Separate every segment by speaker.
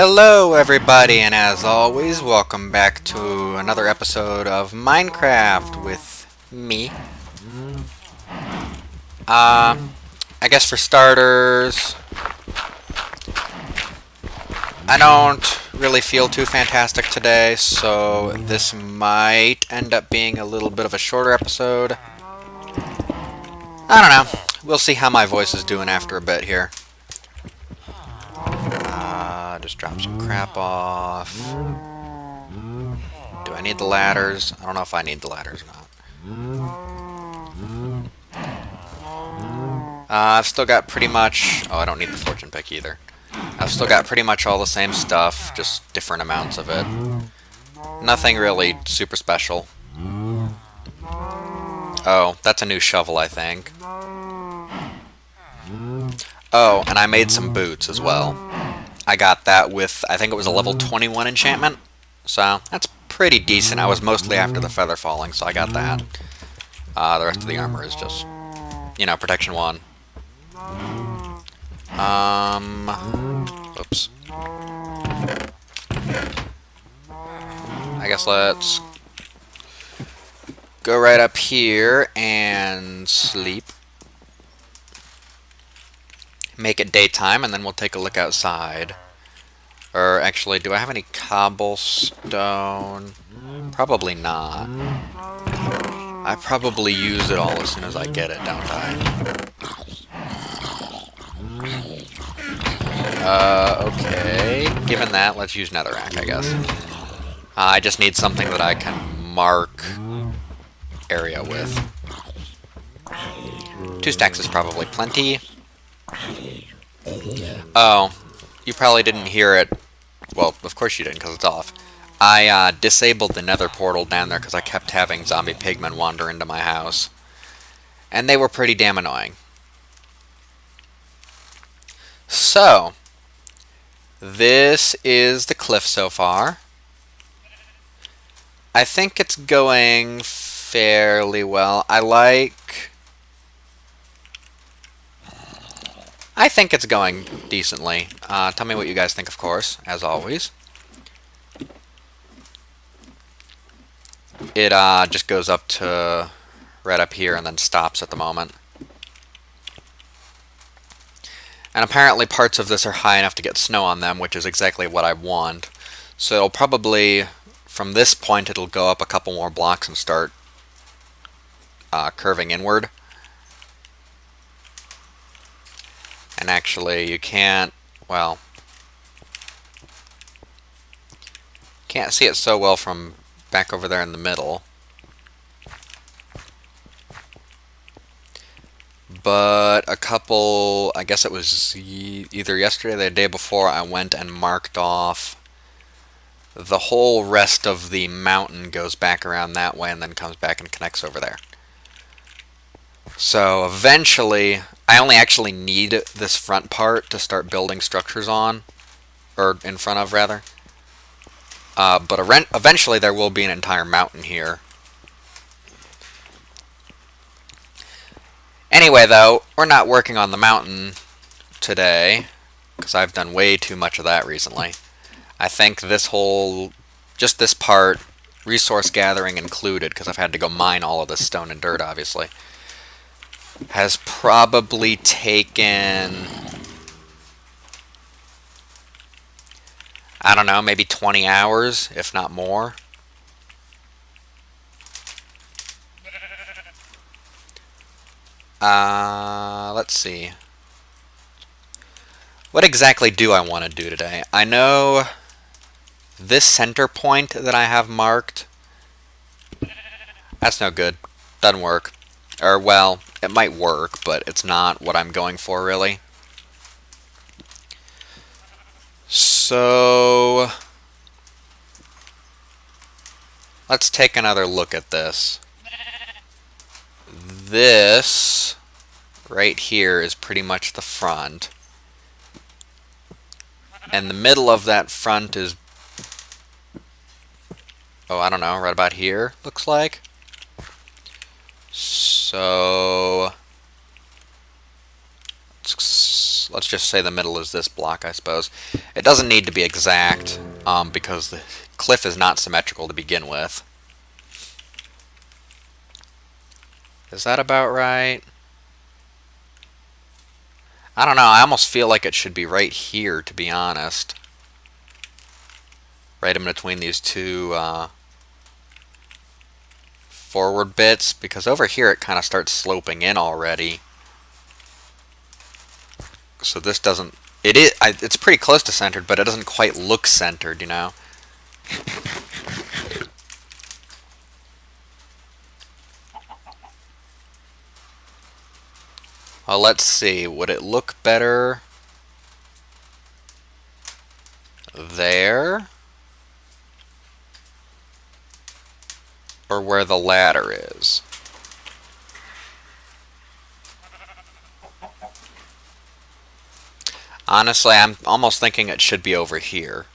Speaker 1: Hello everybody, and as always, welcome back to another episode of Minecraft with me. I guess for starters, I don't really feel too fantastic today, so this might end up being a little bit of a shorter episode. I don't know. We'll see how my voice is doing after a bit here. Just drop some crap off. Do I need the ladders? I don't know if I need the ladders or not. I've still got pretty much... Oh, I don't need the fortune pick either. I've still got pretty much all the same stuff, just different amounts of it. Nothing really super special. Oh, that's a new shovel, I think. Oh, and I made some boots as well. I got that with, I think it was a level 21 enchantment. So, that's pretty decent. I was mostly after the feather falling, so I got that. The rest of the armor is just, you know, protection 1. Oops. I guess let's go right up here and sleep. Make it daytime, and then we'll take a look outside. Or actually, do I have any cobblestone? Probably not. I probably use it all as soon as I get it, don't I? Okay. Given that, let's use netherrack, I guess. I just need something that I can mark area with. 2 stacks is probably plenty. Oh, you probably didn't hear it. Well, of course you didn't, because it's off. I disabled the nether portal down there because I kept having zombie pigmen wander into my house. And they were pretty damn annoying. So, this is the cliff so far. I think it's going fairly well. I think it's going decently. Tell me what you guys think, of course, as always. It just goes up to right up here and then stops at the moment. And apparently parts of this are high enough to get snow on them, which is exactly what I want. So it'll probably, from this point, it'll go up a couple more blocks and start curving inward. And actually, you can't, well, can't see it so well from back over there in the middle. But a couple, I guess it was either yesterday or the day before, I went and marked off the whole rest of the mountain goes back around that way and then comes back and connects over there. So eventually, I only actually need this front part to start building structures on, or in front of rather. But eventually there will be an entire mountain here. Anyway though, we're not working on the mountain today, because I've done way too much of that recently. I think this whole, just this part, resource gathering included, because I've had to go mine all of this stone and dirt obviously, has probably taken, I don't know, maybe 20 hours, if not more. Let's see. What exactly do I want to do today? I know this center point that I have marked, that's no good. Doesn't work. Or, well, it might work, but it's not what I'm going for, really. So, let's take another look at this. This right here is pretty much the front. And the middle of that front is, oh, I don't know, right about here, looks like. So let's just say the middle is this block, I suppose. It doesn't need to be exact, because the cliff is not symmetrical to begin with. Is that about right? I don't know, I almost feel like it should be right here, to be honest. Right in between these two forward bits, because over here it kind of starts sloping in already. So this doesn't... it's pretty close to centered, but it doesn't quite look centered, you know? Well, let's see. Would it look better there? Or where the ladder is? Honestly, I'm almost thinking it should be over here.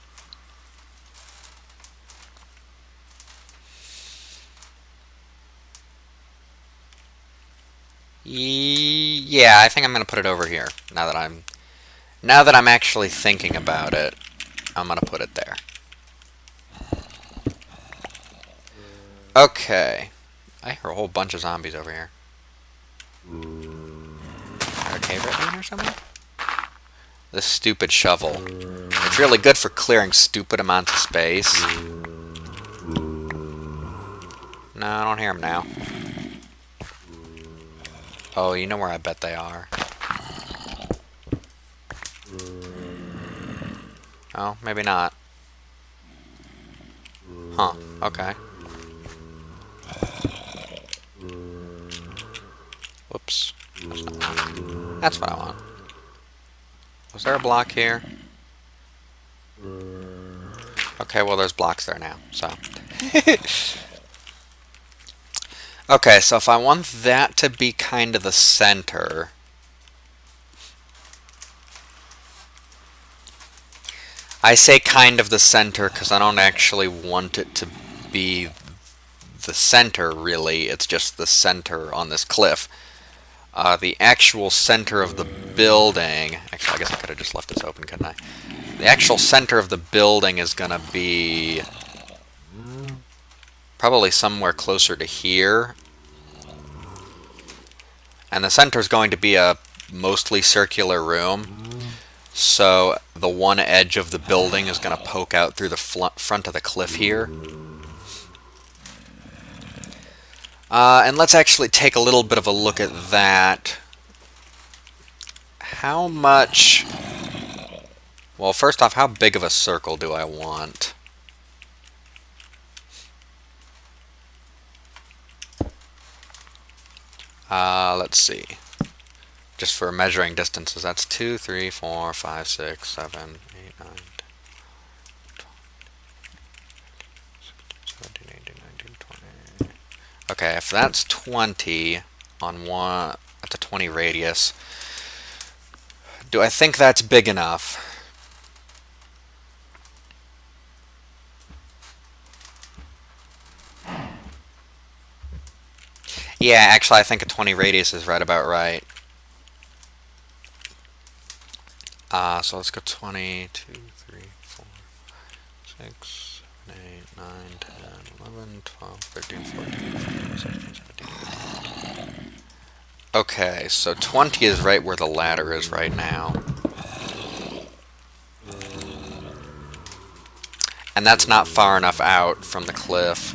Speaker 1: Yeah, I think I'm gonna put it over here. Now that I'm actually thinking about it, I'm gonna put it there. Okay. I hear a whole bunch of zombies over here. Is there a cave right here or something? This stupid shovel. It's really good for clearing stupid amounts of space. No, I don't hear them now. Oh, you know where I bet they are. Oh, maybe not. Huh, okay. Whoops. That's what I want. Was there a block here? Okay, well there's blocks there now, so. Okay, so if I want that to be kind of the center, I say kind of the center because I don't actually want it to be the center, really. It's just the center on this cliff. The actual center of the building... Actually, I guess I could have just left this open, couldn't I? The actual center of the building is going to be probably somewhere closer to here. And the center is going to be a mostly circular room. So the one edge of the building is going to poke out through the front of the cliff here. And let's actually take a little bit of a look at that. How much... Well, first off, how big of a circle do I want? Let's see. Just for measuring distances, that's 2, 3, 4, 5, 6, 7, 8, 9, 10, 17, 18, 19, 20. Okay, if that's 20 on one, that's a 20 radius. Do I think that's big enough? Yeah, actually I think a 20 radius is right about right. So let's go 20, 2, 3, 4, 6, 7, 8, 9, 10, 11, 12, 13, 14, 15, 16, 17, 18. Okay, so 20 is right where the ladder is right now. And that's not far enough out from the cliff.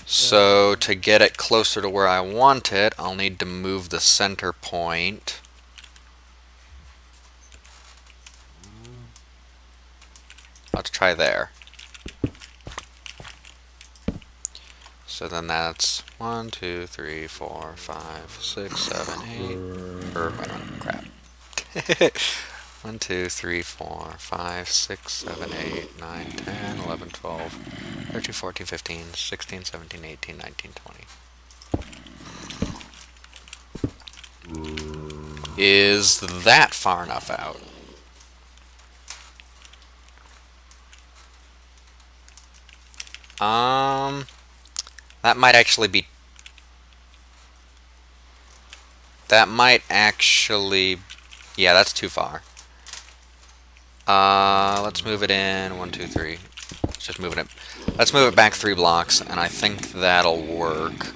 Speaker 1: So to get it closer to where I want it, I'll need to move the center point. Let's try there. So then that's 1, 2, 3, 4, 5, 6, 7, 8. Or, wait, crap. 1, 2, 3, 4, 5, 6, 7, 8, 9, 10, 11, 12, 13, 14, 15, 16, 17, 18, 19, 20. Is that far enough out? That might actually be... That might actually Yeah, that's too far. Let's move it in. 1, 2, 3. Let's just move it. Let's move it back 3 blocks, and I think that'll work.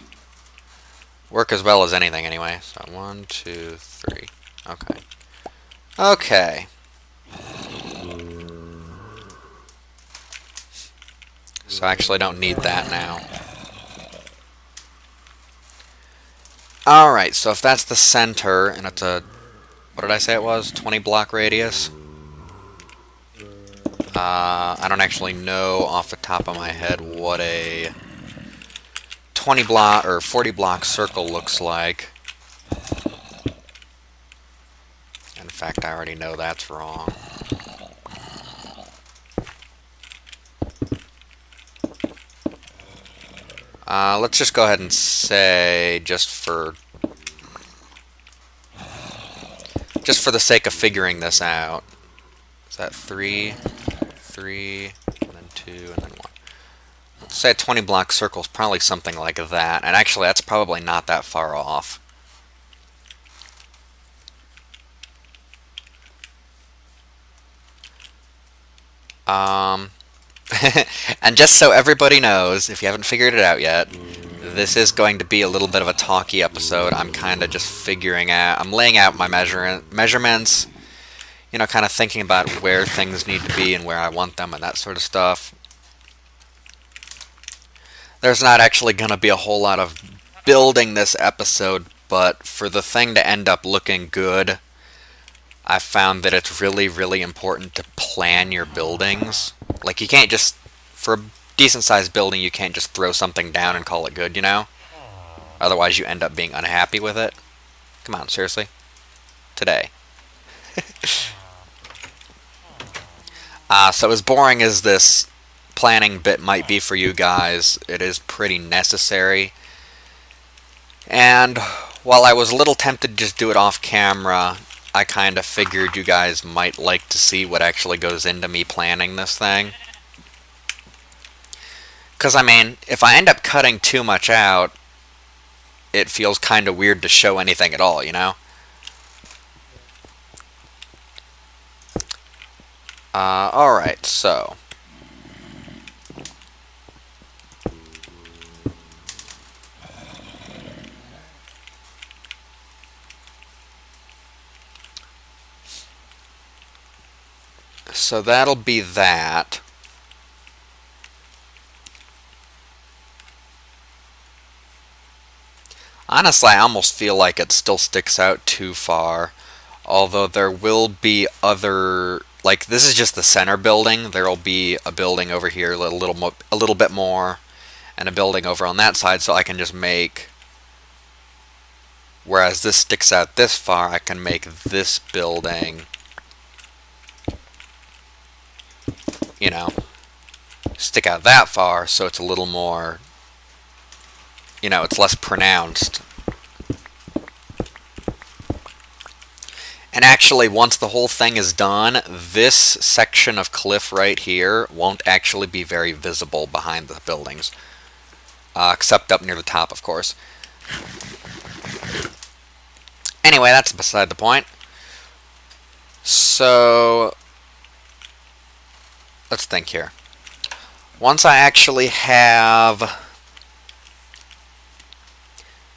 Speaker 1: Work as well as anything, anyway. So 1, 2, 3. Okay. Okay. So I actually don't need that now. Alright, so if that's the center, and it's a... What did I say it was? 20 block radius? I don't actually know off the top of my head what a 20 block or 40 block circle looks like. In fact, I already know that's wrong. Let's just go ahead and say, just for the sake of figuring this out, is that 3, 3, and then 2, and then 1. Let's say a 20 block circle is probably something like that, and actually that's probably not that far off. And just so everybody knows, if you haven't figured it out yet, this is going to be a little bit of a talky episode. I'm kind of just figuring out, I'm laying out my measurements, you know, kind of thinking about where things need to be and where I want them and that sort of stuff. There's not actually going to be a whole lot of building this episode, but for the thing to end up looking good, I found that it's really, really important to plan your buildings. Like, you can't just, for a decent-sized building, you can't just throw something down and call it good, you know? Otherwise, you end up being unhappy with it. Come on, seriously? Today. So as boring as this planning bit might be for you guys, it is pretty necessary. And while I was a little tempted to just do it off camera, I kind of figured you guys might like to see what actually goes into me planning this thing. Because, I mean, if I end up cutting too much out, it feels kind of weird to show anything at all, you know? Alright, so... So that'll be that. Honestly, I almost feel like it still sticks out too far. Although there will be other... Like, this is just the center building. There will be a building over here, a little bit more, and a building over on that side, so I can just make... Whereas this sticks out this far, I can make this building... You know, stick out that far, so it's a little more, you know, it's less pronounced. And actually, once the whole thing is done, this section of cliff right here won't actually be very visible behind the buildings. Except up near the top, of course. Anyway, that's beside the point. So... let's think here. Once I actually have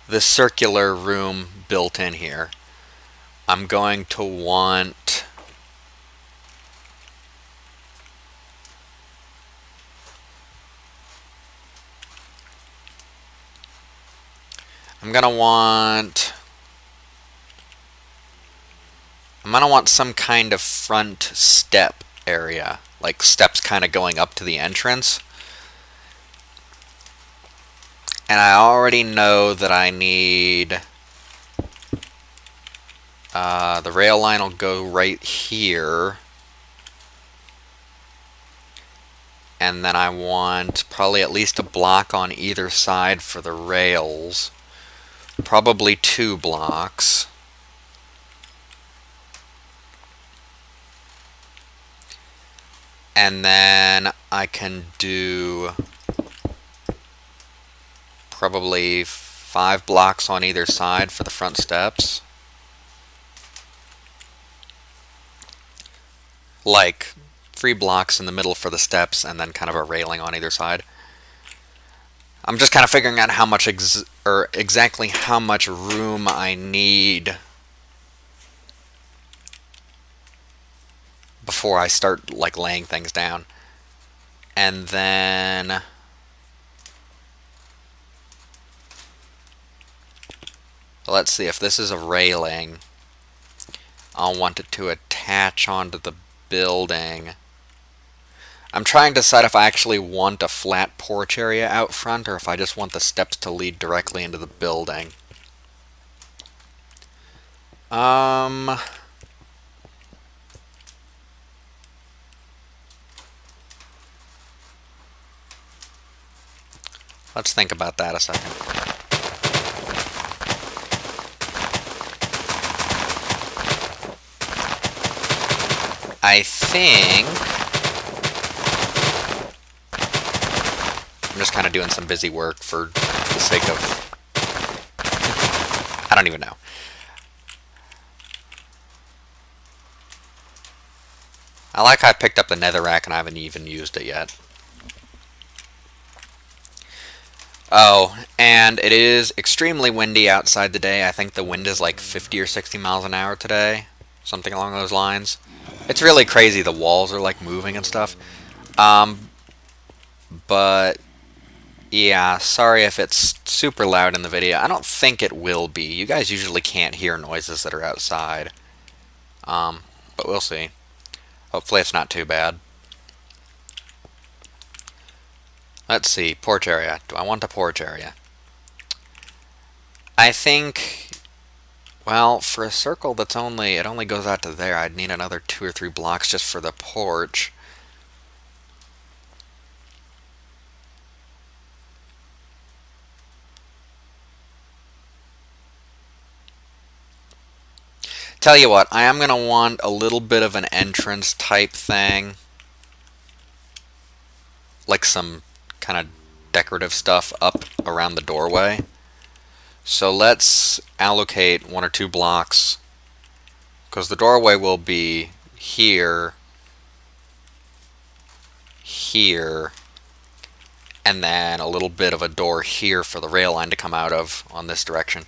Speaker 1: the circular room built in here, I'm going to want... I'm gonna want some kind of front step area. Like steps kind of going up to the entrance. And I already know that I need... the rail line will go right here. And then I want probably at least a block on either side for the rails. Probably 2 blocks. And then I can do probably 5 blocks on either side for the front steps. like 3 blocks in the middle for the steps and then kind of a railing on either side. I'm just kind of figuring out how much exactly how much room I need before I start like laying things down. And then let's see, if this is a railing, I'll want it to attach onto the building. I'm trying to decide if I actually want a flat porch area out front or if I just want the steps to lead directly into the building. Let's think about that a second. I think I'm just kind of doing some busy work for the sake of... I don't even know. I like how I picked up the netherrack and I haven't even used it yet. Oh, and it is extremely windy outside today. I think the wind is like 50 or 60 miles an hour today. Something along those lines. It's really crazy. The walls are like moving and stuff. But yeah, sorry if it's super loud in the video. I don't think it will be. You guys usually can't hear noises that are outside. But we'll see. Hopefully it's not too bad. Let's see, porch area. Do I want a porch area? I think, well, for a circle that's it only goes out to there, I'd need another 2 or 3 blocks just for the porch. Tell you what, I am going to want a little bit of an entrance type thing. Like some kind of decorative stuff up around the doorway. So let's allocate 1 or 2 blocks, because the doorway will be here, here, and then a little bit of a door here for the rail line to come out of on this direction.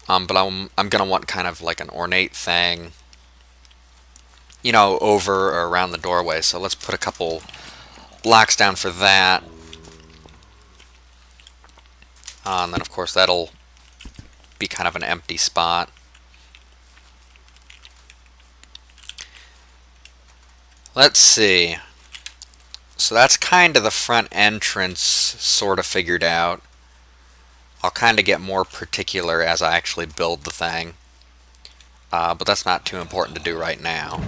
Speaker 1: But I'm gonna want kind of like an ornate thing, you know, over or around the doorway. So let's put a couple blocks down for that. And then of course that'll be kind of an empty spot. Let's see. So that's kind of the front entrance sort of figured out. I'll kind of get more particular as I actually build the thing. But that's not too important to do right now.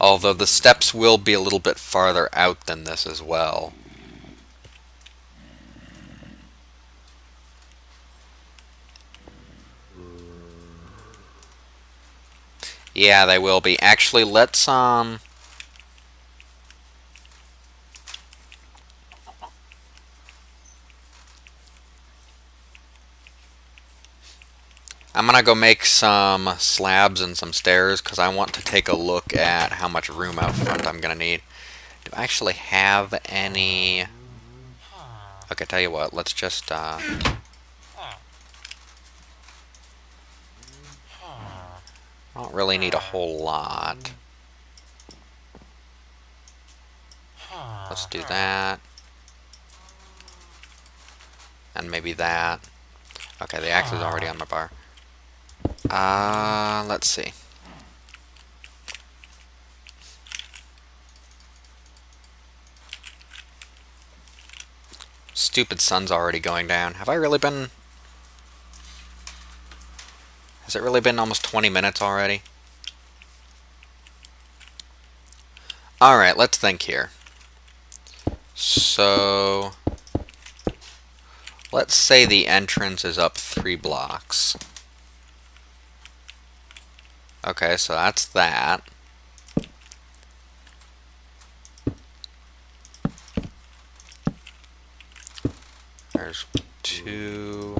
Speaker 1: Although the steps will be a little bit farther out than this as well. Yeah, they will be. Actually, let's I'm gonna go make some slabs and some stairs because I want to take a look at how much room out front I'm gonna need. Do I actually have any? Okay, tell you what, let's just I don't really need a whole lot. Let's do that. And maybe that. Okay, the axe is already on my bar. Let's see. Stupid sun's already going down. Have I really been... Has it really been almost 20 minutes already? Alright, let's think here. So... let's say the entrance is up 3 blocks. Okay, so that's that. There's 2...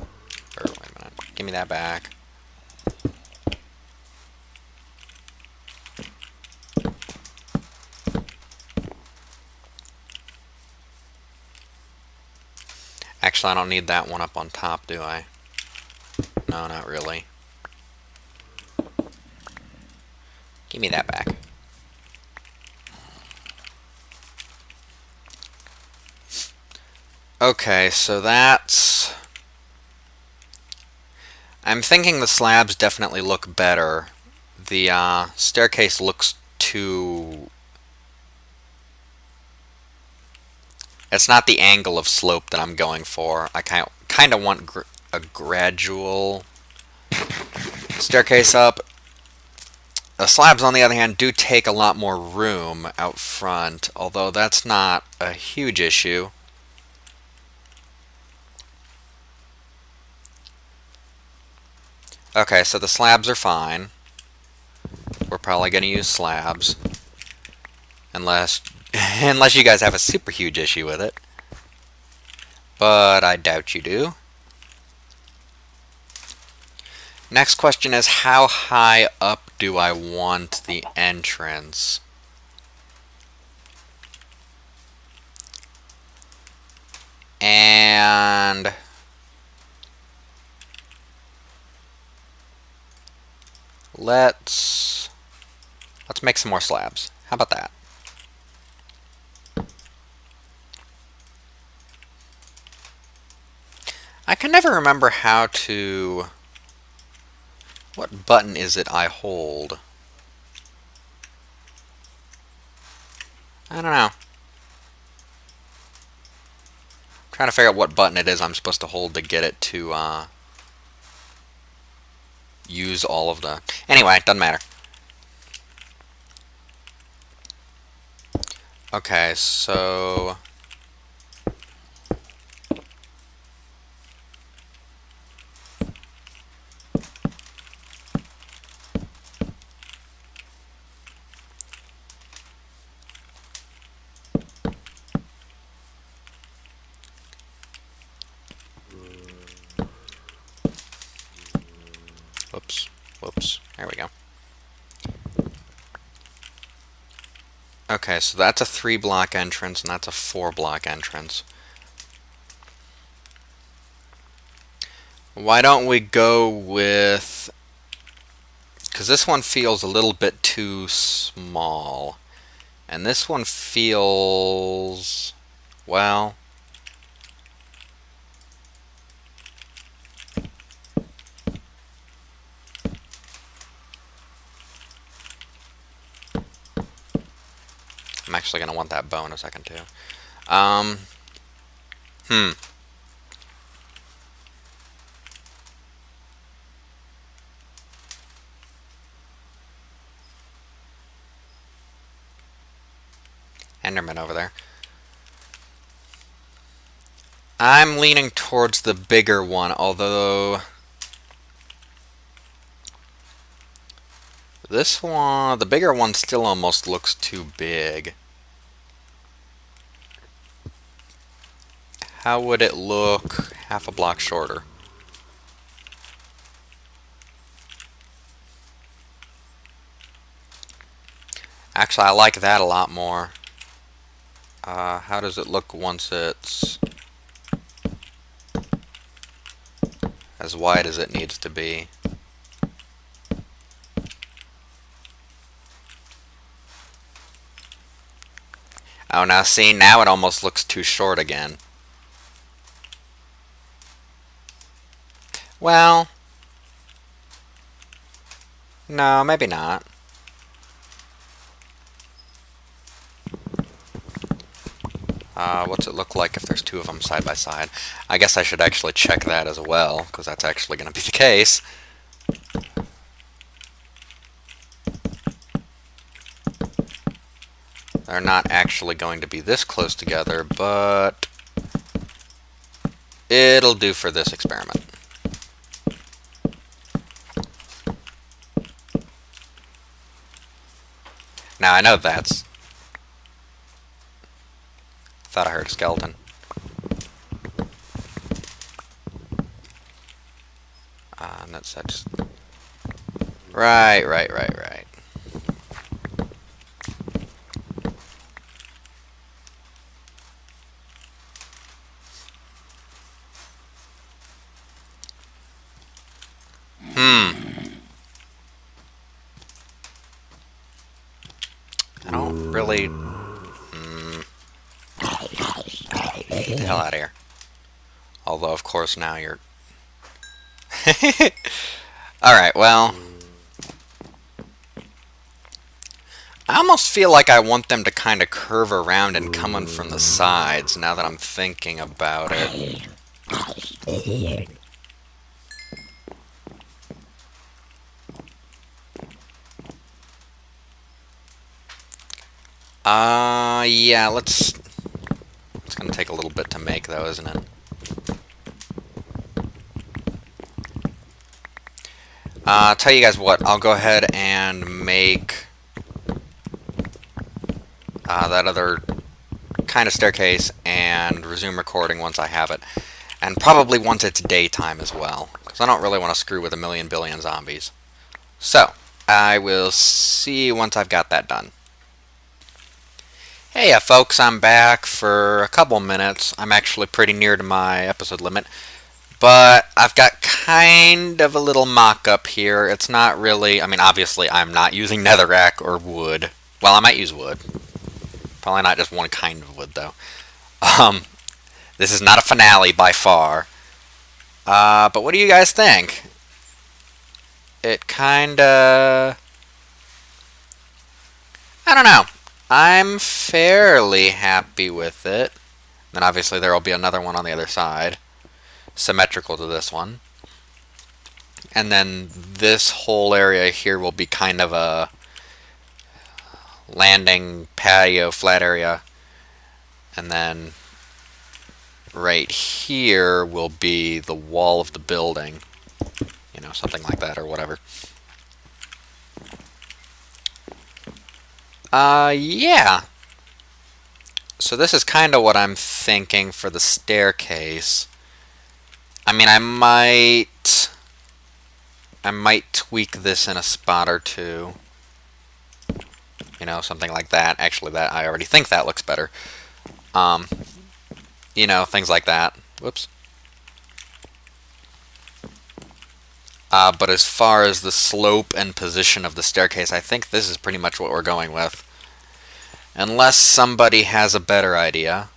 Speaker 1: or wait a minute. Give me that back. Actually, I don't need that one up on top, do I? No, not really. Give me that back. Okay, so that's... I'm thinking the slabs definitely look better. The staircase looks too... It's not the angle of slope that I'm going for. I kind of want a gradual staircase up. The slabs, on the other hand, do take a lot more room out front, although that's not a huge issue. Okay, so the slabs are fine. We're probably going to use slabs. Unless you guys have a super huge issue with it. But I doubt you do. Next question is, how high up do I want the entrance? And let's make some more slabs. How about that? I can never remember how to... What button is it I hold? I don't know. I'm trying to figure out what button it is I'm supposed to hold to get it to use all of the... Anyway, it doesn't matter. Okay, so... Whoops. There we go. Okay, so that's a 3-block entrance, and that's a 4-block entrance. Why don't we go with... Because this one feels a little bit too small. And this one feels... Well... I'm actually going to want that bow in a second, too. Enderman over there. I'm leaning towards the bigger one, although... This one, the bigger one still almost looks too big. How would it look half a block shorter? Actually, I like that a lot more. How does it look once it's as wide as it needs to be? Oh, now see, now it almost looks too short again. Well, no, maybe not. What's it look like if there's two of them side by side? I guess I should actually check that as well, because that's actually going to be the case. They're not actually going to be this close together, but it'll do for this experiment. Now, I know that's... Thought I heard a skeleton. coordinates. That's right. I don't really. Get the hell out of here. Although, of course, now you're. Alright, well. I almost feel like I want them to kind of curve around and come in from the sides now that I'm thinking about it. Yeah, let's... It's gonna take a little bit to make, though, isn't it? I'll tell you guys what, I'll go ahead and make that other kind of staircase and resume recording once I have it. And probably once it's daytime as well, because I don't really want to screw with a million billion zombies. So, I will see you once I've got that done. Hey folks, I'm back for a couple minutes. I'm actually pretty near to my episode limit. But I've got kind of a little mock-up here. It's not really... I mean, obviously, I'm not using netherrack or wood. Well, I might use wood. Probably not just one kind of wood, though. This is not a finale by far. But what do you guys think? It kinda... I don't know. I'm fairly happy with it. Then obviously there will be another one on the other side. Symmetrical to this one. And then this whole area here will be kind of a landing patio flat area. And then right here will be the wall of the building. You know, something like that or whatever. Yeah. So this is kind of what I'm thinking for the staircase. I mean, I might tweak this in a spot or two. You know, something like that. Actually, that I already think that looks better. You know, things like that. Whoops. But as far as the slope and position of the staircase, I think this is pretty much what we're going with. Unless somebody has a better idea.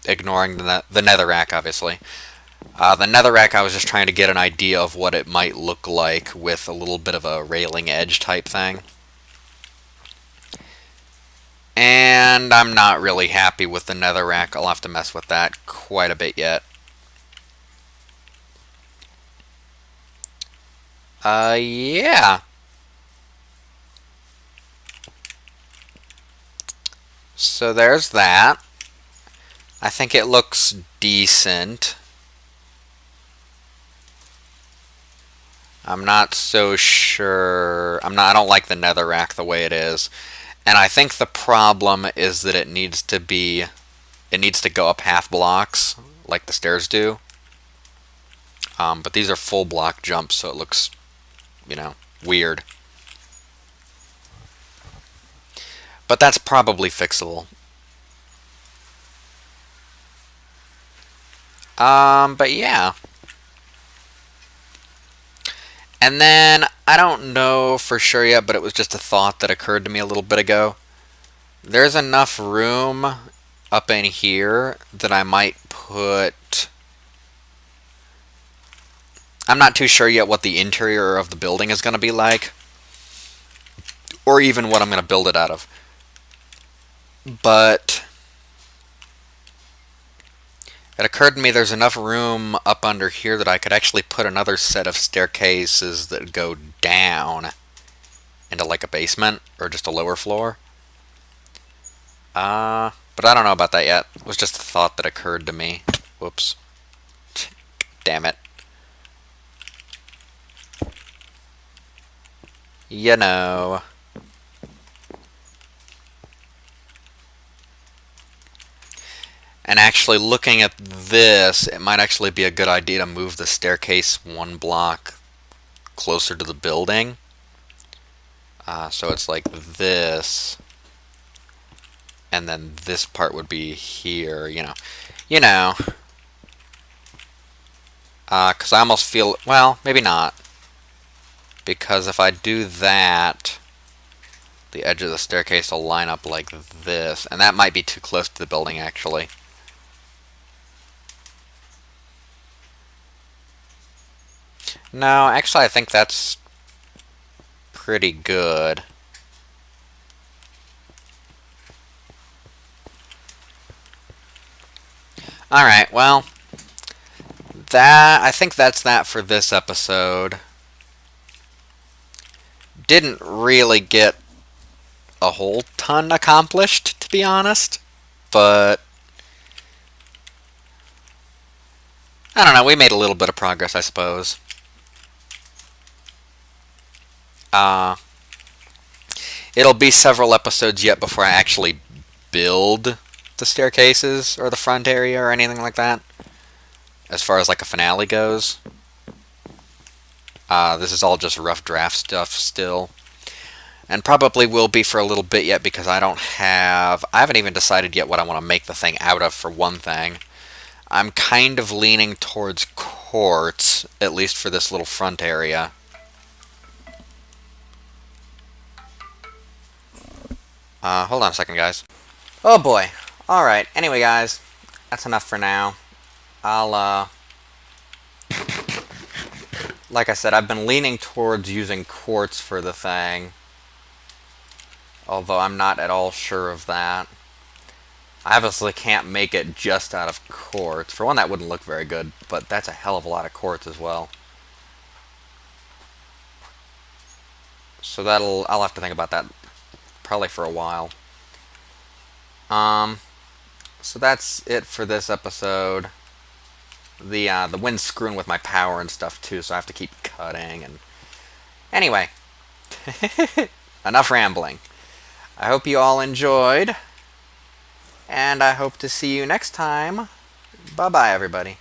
Speaker 1: Ignoring the netherrack, obviously. The netherrack, I was just trying to get an idea of what it might look like with a little bit of a railing edge type thing. And I'm not really happy with the netherrack. I'll have to mess with that quite a bit yet. Yeah. So there's that. I think it looks decent. I'm not so sure. I don't like the netherrack the way it is. And I think the problem is that it needs to go up half blocks like the stairs do. But these are full block jumps, so it looks, you know, weird. But that's probably fixable. But yeah. And then, I don't know for sure yet, but it was just a thought that occurred to me a little bit ago. There's enough room up in here that I might put... I'm not too sure yet what the interior of the building is going to be like. Or even what I'm going to build it out of. But... it occurred to me there's enough room up under here that I could actually put another set of staircases that go down into like a basement or just a lower floor. But I don't know about that yet. It was just a thought that occurred to me. Whoops. Damn it. You know. And actually looking at this, it might actually be a good idea to move the staircase one block closer to the building. So it's like this, and then this part would be here, because I almost feel, well, maybe not, because if I do that, the edge of the staircase will line up like this, and that might be too close to the building, actually. No, actually, I think that's pretty good. Alright, well, I think that's that for this episode. Didn't really get a whole ton accomplished, to be honest, but I don't know, we made a little bit of progress, I suppose. It'll be several episodes yet before I actually build the staircases or the front area or anything like that, as far as like a finale goes. This is all just rough draft stuff still, and probably will be for a little bit yet, because I haven't even decided yet what I want to make the thing out of, for one thing. I'm kind of leaning towards quartz, at least for this little front area. Hold on a second, guys. Oh boy. Alright, anyway, guys, that's enough for now. Like I said, I've been leaning towards using quartz for the thing, although I'm not at all sure of that. I obviously can't make it just out of quartz. For one, that wouldn't look very good, but that's a hell of a lot of quartz as well. So I'll have to think about that probably for a while. So that's it for this episode. The wind's screwing with my power and stuff too, so I have to keep cutting. And anyway, enough rambling. I hope you all enjoyed, and I hope to see you next time. Bye-bye, everybody.